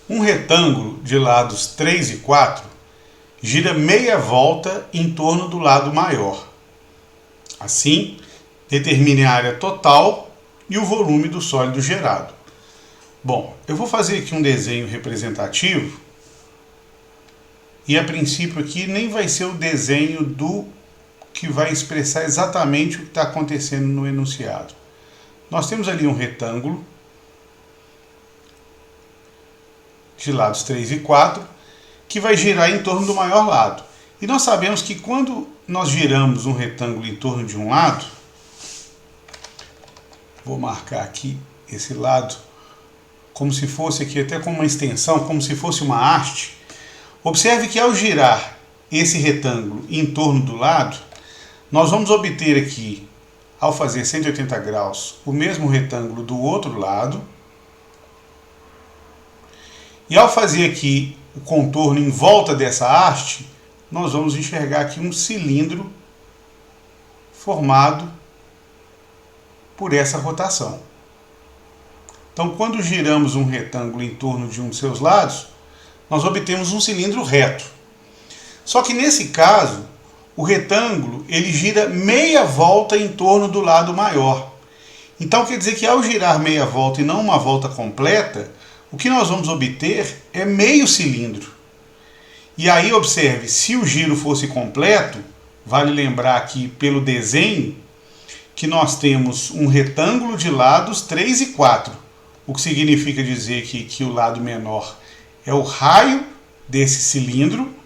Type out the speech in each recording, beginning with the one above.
Um retângulo de lados 3 e 4 gira meia volta em torno do lado maior. Assim, determine a área total e o volume do sólido gerado. Bom, eu vou fazer aqui um desenho representativo e a princípio aqui nem vai ser o desenho do que vai expressar exatamente o que está acontecendo no enunciado. Nós temos ali um retângulo de lados 3 e 4, que vai girar em torno do maior lado. E nós sabemos que quando nós giramos um retângulo em torno de um lado, vou marcar aqui esse lado, como se fosse aqui até com uma extensão, como se fosse uma haste. Observe que ao girar esse retângulo em torno do lado, nós vamos obter aqui, ao fazer 180 graus, o mesmo retângulo do outro lado. E ao fazer aqui o contorno em volta dessa haste, nós vamos enxergar aqui um cilindro formado por essa rotação. Então, quando giramos um retângulo em torno de um dos seus lados, nós obtemos um cilindro reto. Só que nesse caso, o retângulo ele gira meia volta em torno do lado maior. Então quer dizer que ao girar meia volta e não uma volta completa, o que nós vamos obter é meio cilindro. E aí observe, se o giro fosse completo, vale lembrar aqui pelo desenho, que nós temos um retângulo de lados 3 e 4, o que significa dizer que o lado menor é o raio desse cilindro,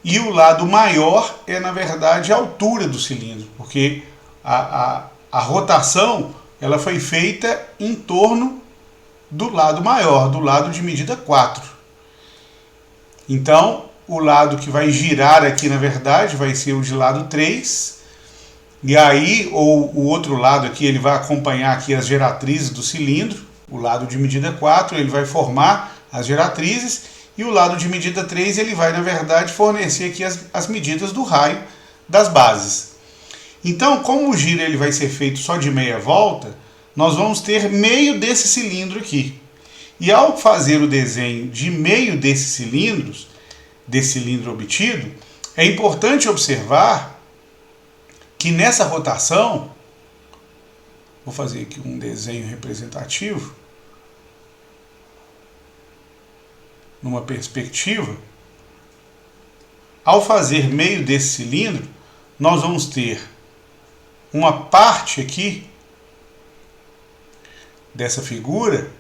e o lado maior é, na verdade, a altura do cilindro, porque a rotação ela foi feita em torno do lado maior, do lado de medida 4. Então, o lado que vai girar aqui, na verdade, vai ser o de lado 3, e aí, ou o outro lado aqui, ele vai acompanhar aqui as geratrizes do cilindro, o lado de medida 4, ele vai formar as geratrizes, e o lado de medida 3, ele vai, na verdade, fornecer aqui as medidas do raio das bases. Então, como o giro ele vai ser feito só de meia volta, nós vamos ter meio desse cilindro aqui. E ao fazer o desenho de meio desses cilindros, desse cilindro obtido, é importante observar que nessa rotação, vou fazer aqui um desenho representativo, numa perspectiva, ao fazer meio desse cilindro, nós vamos ter uma parte aqui dessa figura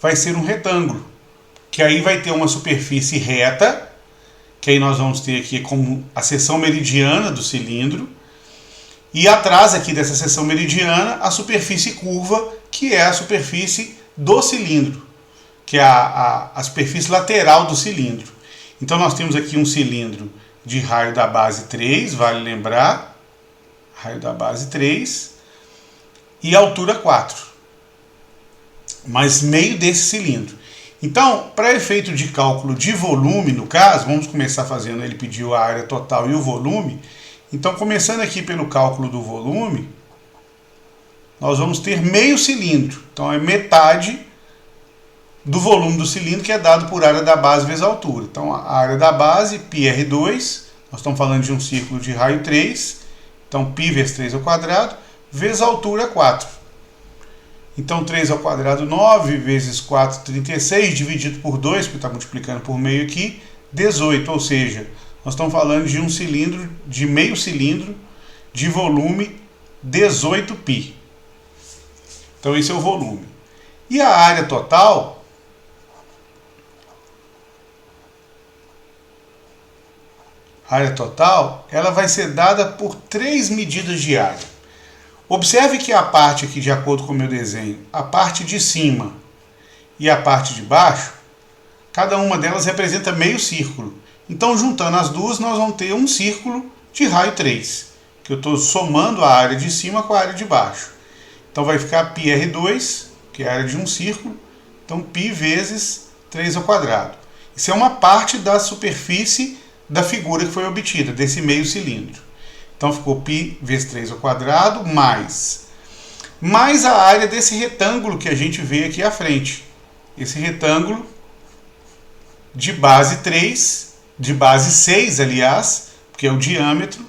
vai ser um retângulo, que aí vai ter uma superfície reta, que aí nós vamos ter aqui como a seção meridiana do cilindro, e atrás aqui dessa seção meridiana a superfície curva, que é a superfície do cilindro, que é a superfície lateral do cilindro. Então nós temos aqui um cilindro de raio da base 3, vale lembrar, raio da base 3, e altura 4. Mas meio desse cilindro. Então, para efeito de cálculo de volume, no caso, vamos começar fazendo, ele pediu a área total e o volume. Então, começando aqui pelo cálculo do volume, nós vamos ter meio cilindro. Então, é metade do volume do cilindro, que é dado por área da base vezes a altura. Então, a área da base, πr2, nós estamos falando de um círculo de raio 3, então π vezes 3 ao quadrado, vezes a altura 4. Então, 3 ao quadrado, 9, vezes 4, 36, dividido por 2, porque está multiplicando por meio aqui, 18. Ou seja, nós estamos falando de um cilindro, de meio cilindro, de volume 18π. Então, esse é o volume. E a área total, ela vai ser dada por 3 medidas de área. Observe que a parte aqui, de acordo com o meu desenho, a parte de cima e a parte de baixo, cada uma delas representa meio círculo. Então, juntando as duas, nós vamos ter um círculo de raio 3, que eu estou somando a área de cima com a área de baixo. Então, vai ficar πr2, que é a área de um círculo, então π vezes 3 ao quadrado. Isso é uma parte da superfície da figura que foi obtida, desse meio cilindro. Então ficou π vezes 3 ao quadrado mais a área desse retângulo que a gente vê aqui à frente. esse retângulo de base 3, de base 6, aliás, porque é o diâmetro,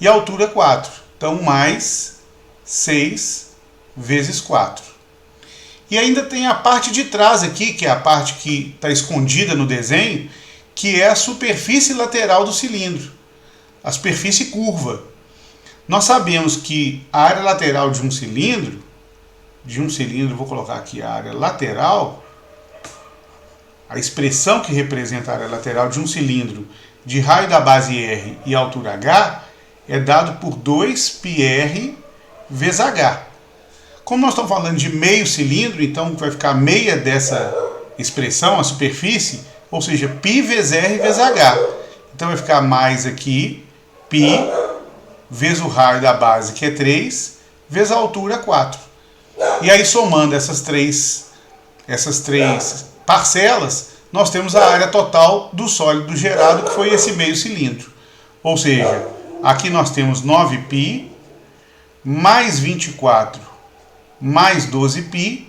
e a altura 4. Então, mais 6 vezes 4. E ainda tem a parte de trás aqui, que é a parte que está escondida no desenho, que é a superfície lateral do cilindro, a superfície curva. Nós sabemos que a área lateral de um cilindro, vou colocar aqui a área lateral, a expressão que representa a área lateral de um cilindro de raio da base R e altura H é dado por 2πr vezes H. Como nós estamos falando de meio cilindro, então vai ficar meia dessa expressão, a superfície, ou seja, π vezes R vezes H. Então vai ficar mais aqui, π vezes o raio da base, que é 3, vezes a altura, 4. E aí, somando essas três parcelas, nós temos a área total do sólido gerado, que foi esse meio cilindro. Ou seja, aqui nós temos 9π mais 24 mais 12π,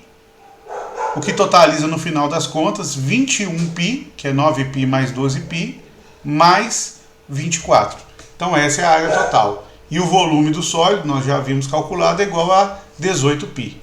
o que totaliza no final das contas 21π, que é 9π mais 12π, mais 24. Então essa é a área total. E o volume do sólido, nós já havíamos calculado, é igual a 18π.